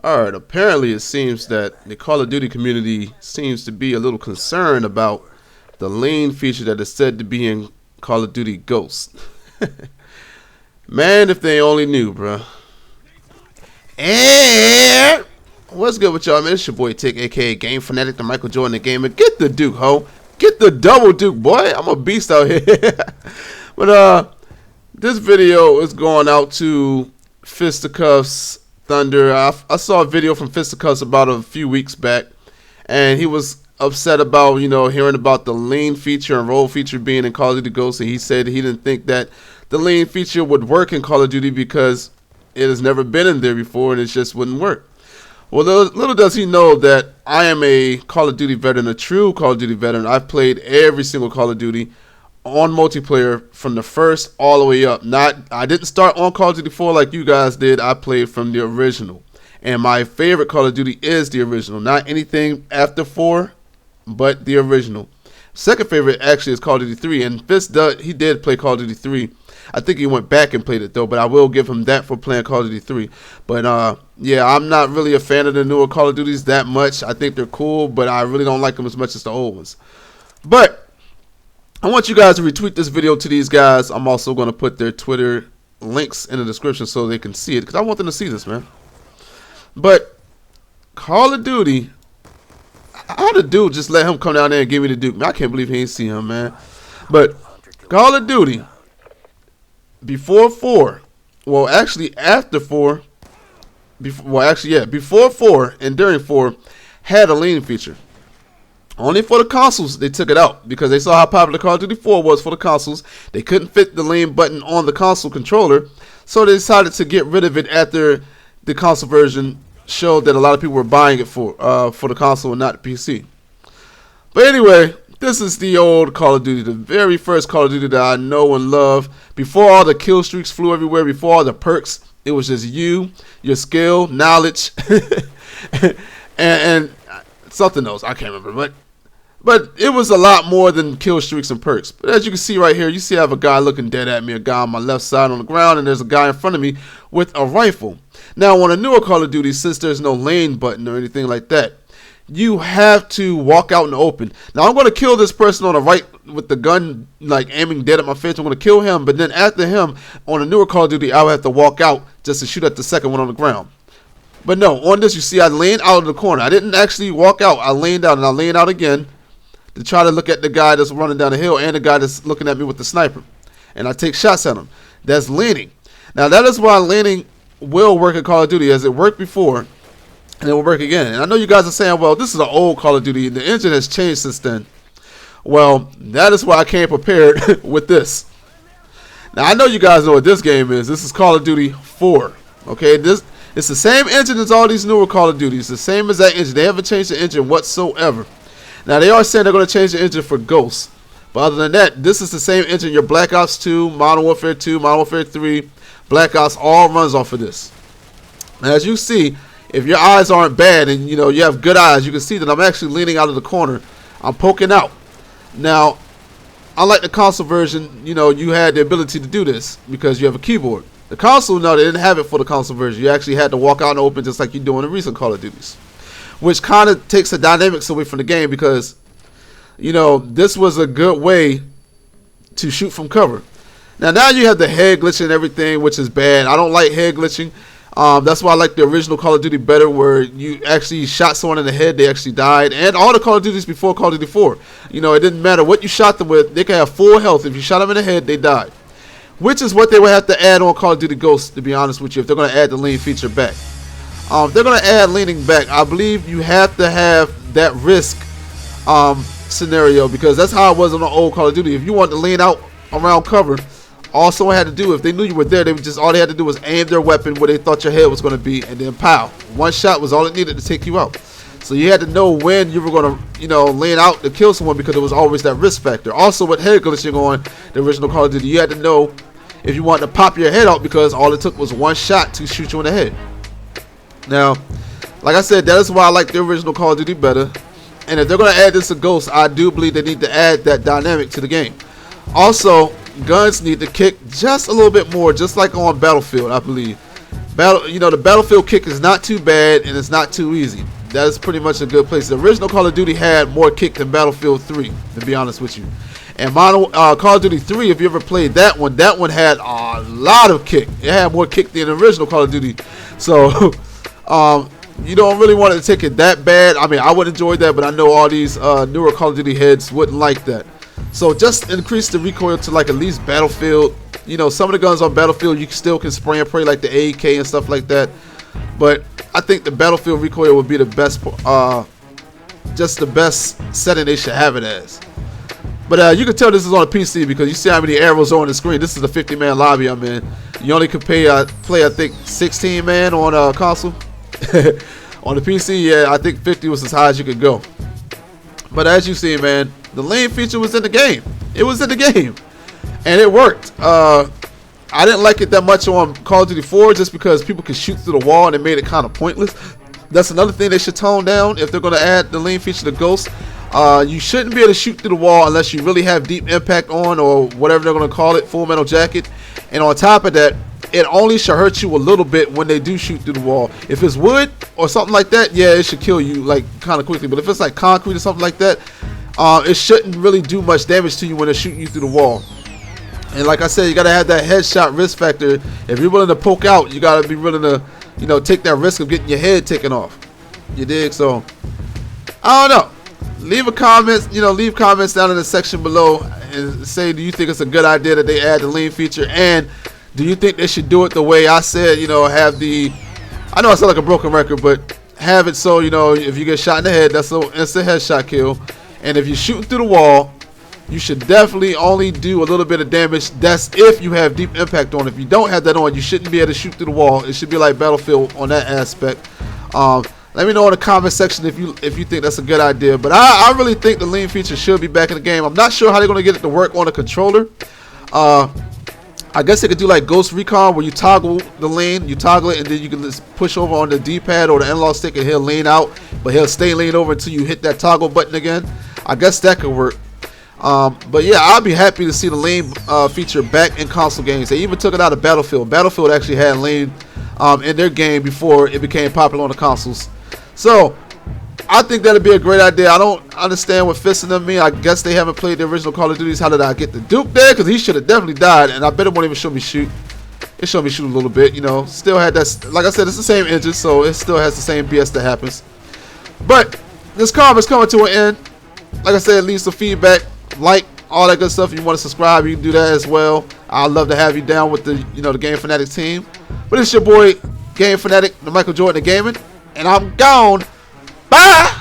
Alright, apparently it seems that the Call of Duty community seems to be a little concerned about the lean feature that is said to be in Call of Duty Ghosts. Man, if they only knew, bruh. And what's good with y'all, man? It's your boy Tick, aka Game Fanatic, the Michael Jordan the Gamer. Get the Duke, ho. Get the double Duke, boy. I'm a beast out here. But this video is going out to Fisticuffs Thunder. I saw a video from Fisticuffs about a few weeks back, and he was upset about, hearing about the lean feature and roll feature being in Call of Duty Ghosts, and he said he didn't think that the lean feature would work in Call of Duty because it has never been in there before and it just wouldn't work. Well, little does he know that I am a Call of Duty veteran, a true Call of Duty veteran. I've played every single Call of Duty on multiplayer from the first all the way up. I didn't start on Call of Duty 4 like you guys did. I played from the original. And my favorite Call of Duty is the original. Not anything after 4, but the original. Second favorite actually is Call of Duty 3. And he did play Call of Duty 3. I think he went back and played it though, but I will give him that for playing Call of Duty 3. But yeah, I'm not really a fan of the newer Call of Duties that much. I think they're cool, but I really don't like them as much as the old ones. But I want you guys to retweet this video to these guys. I'm also going to put their Twitter links in the description so they can see it, because I want them to see this, man. But Call of Duty, how the dude just let him come down there and give me the Duke? Man, I can't believe he ain't see him, man. But Call of Duty, before 4, well, actually after 4, before 4 and during 4, had a lean feature. Only for the consoles they took it out because they saw how popular Call of Duty 4 was for the consoles. They couldn't fit the lean button on the console controller, so they decided to get rid of it after the console version showed that a lot of people were buying it for the console and not the PC. But anyway, this is the old Call of Duty, the very first Call of Duty that I know and love. Before all the kill streaks flew everywhere, before all the perks, it was just you, your skill, knowledge, and something else. I can't remember, but it was a lot more than kill streaks and perks. But as you can see right here, you see I have a guy looking dead at me, a guy on my left side on the ground, and there's a guy in front of me with a rifle. Now, on a newer Call of Duty, since there's no lane button or anything like that, you have to walk out in the open. Now, I'm going to kill this person on the right with the gun, like aiming dead at my face. I'm going to kill him, but then after him, on a newer Call of Duty, I would have to walk out just to shoot at the second one on the ground. But no, on this, you see I leaned out of the corner. I didn't actually walk out. I leaned out, and I leaned out again to try to look at the guy that's running down the hill and the guy that's looking at me with the sniper. And I take shots at him. That's leaning. Now, that is why leaning will work in Call of Duty, as it worked before, and it will work again. And I know you guys are saying, well, this is an old Call of Duty. The engine has changed since then. Well, that is why I came prepared with this. Now, I know you guys know what this game is. This is Call of Duty 4. Okay, it's the same engine as all these newer Call of Duties. The same as that engine. They haven't changed the engine whatsoever. Now, they are saying they're going to change the engine for Ghosts. But other than that, this is the same engine your Black Ops 2, Modern Warfare 2, Modern Warfare 3, Black Ops all runs off of this. Now, as you see, if your eyes aren't bad and you have good eyes, you can see that I'm actually leaning out of the corner. I'm poking out. Now, unlike the console version, you had the ability to do this because you have a keyboard. The console, no, they didn't have it for the console version. You actually had to walk out and open just like you do in the recent Call of Duties, which kind of takes the dynamics away from the game because, this was a good way to shoot from cover. Now you have the head glitching and everything, which is bad. I don't like head glitching. That's why I like the original Call of Duty better, where you actually shot someone in the head, they actually died. And all the Call of Duties before Call of Duty 4, it didn't matter what you shot them with, they could have full health. If you shot them in the head, they died. Which is what they would have to add on Call of Duty Ghosts, to be honest with you, if they're going to add the lean feature back. If they're going to add leaning back, I believe you have to have that risk scenario, because that's how it was on the old Call of Duty. If you wanted to lean out around cover, all someone had to do, if they knew you were there, all they had to do was aim their weapon where they thought your head was going to be, and then pow. One shot was all it needed to take you out. So you had to know when you were going to, lean out to kill someone, because there was always that risk factor. Also, with head glitching on the original Call of Duty, you had to know if you wanted to pop your head out, because all it took was one shot to shoot you in the head. Now, like I said, that is why I like the original Call of Duty better. And if they're going to add this to Ghosts, I do believe they need to add that dynamic to the game. Also, guns need to kick just a little bit more, just like on Battlefield, I believe. The battlefield kick is not too bad and it's not too easy. That is pretty much a good place. The original Call of Duty had more kick than Battlefield 3, to be honest with you. And Call of Duty 3, if you ever played that one had a lot of kick. It had more kick than the original Call of Duty. So, you don't really want to take it that bad. I mean, I would enjoy that, but I know all these newer Call of Duty heads wouldn't like that. So just increase the recoil to like at least Battlefield. You know, some of the guns on Battlefield, you still can spray and pray like the AK and stuff like that. But I think the Battlefield recoil would be the best, just the best setting they should have it as. But you can tell this is on a PC because you see how many arrows are on the screen. This is a 50-man lobby I'm in. You only can play, I think, 16-man on console. On the PC, yeah, I think 50 was as high as you could go. But as you see, man, the lane feature was in the game. It was in the game. And it worked. I didn't like it that much on Call of Duty 4 just because people could shoot through the wall and it made it kind of pointless. That's another thing they should tone down if they're going to add the lane feature to Ghost. You shouldn't be able to shoot through the wall unless you really have deep impact on, or whatever they're going to call it, Full Metal Jacket. And on top of that, it only should hurt you a little bit when they do shoot through the wall. If it's wood or something like that, yeah, it should kill you like kind of quickly. But if it's like concrete or something like that, it shouldn't really do much damage to you when they're shooting you through the wall. And like I said, you gotta have that headshot risk factor. If you're willing to poke out, you gotta be willing to, you know, take that risk of getting your head taken off. You dig? So I don't know. Leave a comment, leave comments down in the section below and say, do you think it's a good idea that they add the lean feature, and do you think they should do it the way I said? Have the, I know I sound like a broken record, but have it so if you get shot in the head, that's an instant headshot kill, and if you're shooting through the wall, you should definitely only do a little bit of damage. That's if you have deep impact on. If you don't have that on, you shouldn't be able to shoot through the wall. It should be like Battlefield on that aspect. Let me know in the comment section if you think that's a good idea. But I really think the lean feature should be back in the game. I'm not sure how they're going to get it to work on a controller. I guess they could do like Ghost Recon where you toggle the lean, you toggle it, and then you can just push over on the D-pad or the analog stick and he'll lean out, but he'll stay lean over until you hit that toggle button again. I guess that could work. But yeah, I'll be happy to see the lean feature back in console games. They even took it out of Battlefield. Battlefield actually had lean in their game before it became popular on the consoles. So I think that'd be a great idea. I don't understand what Fist and them mean. I guess they haven't played the original Call of Duties. How did I get the Duke there? Because he should have definitely died, and I bet it won't even show me shoot. It showed me shoot a little bit, Still had that, like I said, it's the same engine, so it still has the same BS that happens. But this comment's coming to an end. Like I said, leave some feedback, like, all that good stuff. If you want to subscribe, you can do that as well. I'd love to have you down with the, the Game Fanatic team. But it's your boy, Game Fanatic, the Michael Jordan of Gaming, and I'm gone. Bye!